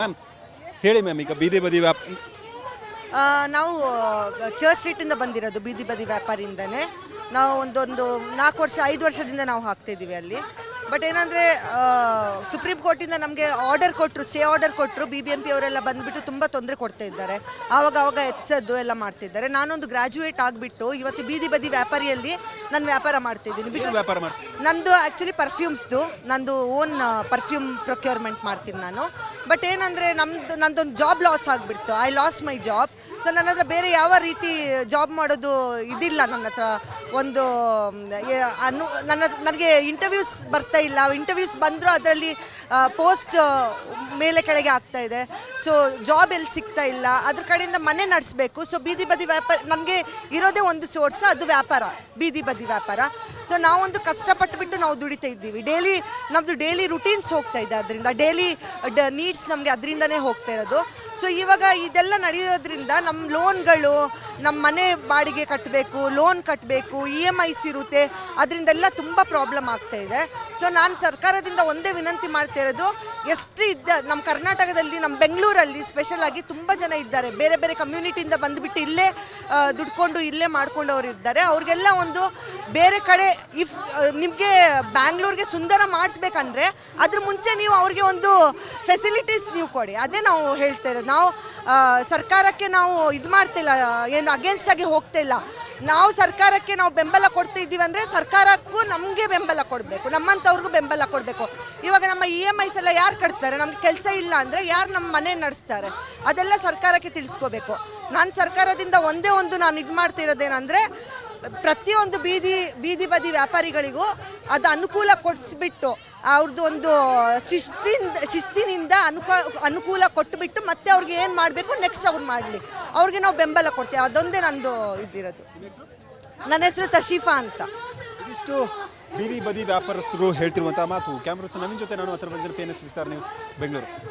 Ma'am ಹೇಳಿ ma'am, ಈಗ ಬೀದಿ ಬದಿ ನಾವು ಚರ್ಚ್ ಸ್ಟ್ರೀಟಿಂದ ಬಂದಿರೋದು, ಬೀದಿ ಬದಿ ವ್ಯಾಪಾರಿಯಿಂದನೇ. ನಾವು ಒಂದು 4 ವರ್ಷ 5 ವರ್ಷದಿಂದ ನಾವು ಹಾಕ್ತಾಯಿದ್ದೀವಿ ಅಲ್ಲಿ. ಬಟ್ ಏನಂದರೆ ಸುಪ್ರೀಂ ಕೋರ್ಟಿಂದ ನಮಗೆ ಆರ್ಡರ್ ಕೊಟ್ಟರು, ಸ್ಟೇ ಆರ್ಡರ್ ಕೊಟ್ಟರು. BBMP ಅವರೆಲ್ಲ ಬಂದುಬಿಟ್ಟು ತುಂಬ ತೊಂದರೆ ಕೊಡ್ತಾ ಇದ್ದಾರೆ. ಆವಾಗ ಎತ್ಸೋದು ಎಲ್ಲ ಮಾಡ್ತಿದ್ದಾರೆ. ನಾನೊಂದು ಗ್ರ್ಯಾಜುಯೇಟ್ ಆಗಿಬಿಟ್ಟು ಇವತ್ತು ಬೀದಿ ಬದಿ ವ್ಯಾಪಾರಿಯಲ್ಲಿ ನಾನು ವ್ಯಾಪಾರ ಮಾಡ್ತಿದ್ದೀನಿ. ಬಿಕಾಸ್ ನಂದು ಆ್ಯಕ್ಚುಲಿ ಪರ್ಫ್ಯೂಮ್ಸ್ದು, ನಂದು ಓನ್ ಪರ್ಫ್ಯೂಮ್ ಪ್ರೊಕ್ಯೂರ್ಮೆಂಟ್ ಮಾಡ್ತೀನಿ ನಾನು. ಬಟ್ ಏನಂದರೆ ನಂದೊಂದು ಜಾಬ್ ಲಾಸ್ ಆಗಿಬಿಡ್ತು. I lost my job. So ನನ್ನ ಹತ್ರ ಬೇರೆ ಯಾವ ರೀತಿ ಜಾಬ್ ಮಾಡೋದು ಇದಿಲ್ಲ. ನನ್ನ ಹತ್ರ ಒಂದು ನನಗೆ ಇಂಟರ್ವ್ಯೂಸ್ ಬರ್ತಾ ಇಲ್ಲ. ಇಂಟರ್ವ್ಯೂಸ್ ಬಂದರೂ ಅದರಲ್ಲಿ ಪೋಸ್ಟ್ ಮೇಲೆ ಕೆಳಗೆ ಆಗ್ತಾ ಇದೆ. ಸೊ ಜಾಬ್ ಎಲ್ಲಿ ಸಿಗ್ತಾ ಇಲ್ಲ. ಅದ್ರ ಕಡೆಯಿಂದ ಮನೆ ನಡೆಸಬೇಕು. ಸೊ ಬೀದಿ ಬದಿ ವ್ಯಾಪಾರ ನನಗೆ ಇರೋದೇ ಒಂದು ಸೋರ್ಸ್, ಅದು ವ್ಯಾಪಾರ, ಬೀದಿ ಬದಿ ವ್ಯಾಪಾರ. ಸೊ ನಾವೊಂದು ಕಷ್ಟಪಟ್ಟುಬಿಟ್ಟು ನಾವು ದುಡಿತಾ ಇದ್ದೀವಿ. ನಮ್ಮದು ಡೈಲಿ ರುಟೀನ್ಸ್ ಹೋಗ್ತಾ ಇದೆ. ಅದರಿಂದ ಡೈಲಿ ನೀಡ್ಸ್ ನಮಗೆ ಅದರಿಂದನೇ ಹೋಗ್ತಾ ಇರೋದು. ಸೊ ಇವಾಗ ಇದೆಲ್ಲ ನಡೆಯೋದ್ರಿಂದ ನಮ್ಮ ಲೋನ್ಗಳು, ನಮ್ಮ ಮನೆ ಬಾಡಿಗೆ ಕಟ್ಟಬೇಕು, ಲೋನ್ ಕಟ್ಟಬೇಕು, EMIs ಇರುತ್ತೆ. ಅದರಿಂದೆಲ್ಲ ತುಂಬ ಪ್ರಾಬ್ಲಮ್ ಆಗ್ತಾ ಇದೆ. ಸೊ ನಾನು ಸರ್ಕಾರದಿಂದ ಒಂದೇ ವಿನಂತಿ ಮಾಡ್ತಾ ಇರೋದು, ಎಷ್ಟು ನಮ್ಮ ಕರ್ನಾಟಕದಲ್ಲಿ, ನಮ್ಮ ಬೆಂಗಳೂರಲ್ಲಿ ಸ್ಪೆಷಲ್ ಆಗಿ ತುಂಬ ಜನ ಇದ್ದಾರೆ. ಬೇರೆ ಬೇರೆ ಕಮ್ಯುನಿಟಿಯಿಂದ ಬಂದುಬಿಟ್ಟು ಇಲ್ಲೇ ದುಡ್ಕೊಂಡು ಇಲ್ಲೇ ಮಾಡ್ಕೊಂಡವ್ರು ಇದ್ದಾರೆ. ಅವ್ರಿಗೆಲ್ಲ ಒಂದು ಬೇರೆ ಕಡೆ ನಿಮಗೆ ಬ್ಯಾಂಗ್ಳೂರಿಗೆ ಸುಂದರ ಮಾಡಿಸ್ಬೇಕಂದ್ರೆ ಅದ್ರ ಮುಂಚೆ ನೀವು ಅವ್ರಿಗೆ ಒಂದು ಫೆಸಿಲಿಟೀಸ್ ನೀವು ಕೊಡಿ. ಅದೇ ನಾವು ಹೇಳ್ತಾ ಇರೋದು. ನಾವು ಸರ್ಕಾರಕ್ಕೆ ನಾವು ಇದು ಮಾಡ್ತಿಲ್ಲ, ಏನು ಅಗೇನ್ಸ್ಟ್ ಆಗಿ ಹೋಗ್ತಾ ಇಲ್ಲ. ನಾವು ಸರ್ಕಾರಕ್ಕೆ ನಾವು ಬೆಂಬಲ ಕೊಡ್ತಾ ಇದ್ದೀವಿ ಅಂದರೆ ಸರ್ಕಾರಕ್ಕೂ ನಮಗೆ ಬೆಂಬಲ ಕೊಡಬೇಕು, ನಮ್ಮಂಥವ್ರಿಗೂ ಬೆಂಬಲ ಕೊಡಬೇಕು. ಇವಾಗ ನಮ್ಮ EMIs ಎಲ್ಲ ಯಾರು ಕಟ್ತಾರೆ? ನಮ್ಗೆ ಕೆಲಸ ಇಲ್ಲ ಅಂದರೆ ಯಾರು ನಮ್ಮ ಮನೆ ನಡೆಸ್ತಾರೆ? ಅದೆಲ್ಲ ಸರ್ಕಾರಕ್ಕೆ ತಿಳಿಸ್ಕೋಬೇಕು. ನಾನು ಸರ್ಕಾರದಿಂದ ಒಂದೇ ಒಂದು ನಾನು ಇದು ಮಾಡ್ತಿರೋದೇನೆಂದರೆ, ಪ್ರತಿಯೊಂದು ಬೀದಿ ಬದಿ ವ್ಯಾಪಾರಿಗಳಿಗೂ ಅದು ಅನುಕೂಲ ಕೊಡಿಸ್ಬಿಟ್ಟು, ಅವ್ರದ್ದು ಒಂದು ಶಿಸ್ತಿನಿಂದ ಅನುಕೂಲ ಕೊಟ್ಟುಬಿಟ್ಟು ಮತ್ತೆ ಅವ್ರಿಗೆ ಏನು ಮಾಡಬೇಕು ನೆಕ್ಸ್ಟ್ ಅವ್ರು ಮಾಡಲಿ, ಅವ್ರಿಗೆ ನಾವು ಬೆಂಬಲ ಕೊಡ್ತೀವಿ. ಅದೊಂದೇ ನಂದು ಇದ್ದಿರೋದು. ನನ್ನ ಹೆಸರು ತಶೀಫಾ ಅಂತ. ಇದಿಷ್ಟು ಬೀದಿ ಬದಿ ವ್ಯಾಪಾರಸ್ಥರು ಹೇಳ್ತಿರುವಂಥ ಮಾತು. ಕ್ಯಾಮ್ರಾ ನವೀನ್ ಜೊತೆ ನಾನು ಅಥರ್ವ PNS ವಿಸ್ತಾರ ನ್ಯೂಸ್, ಬೆಂಗಳೂರು.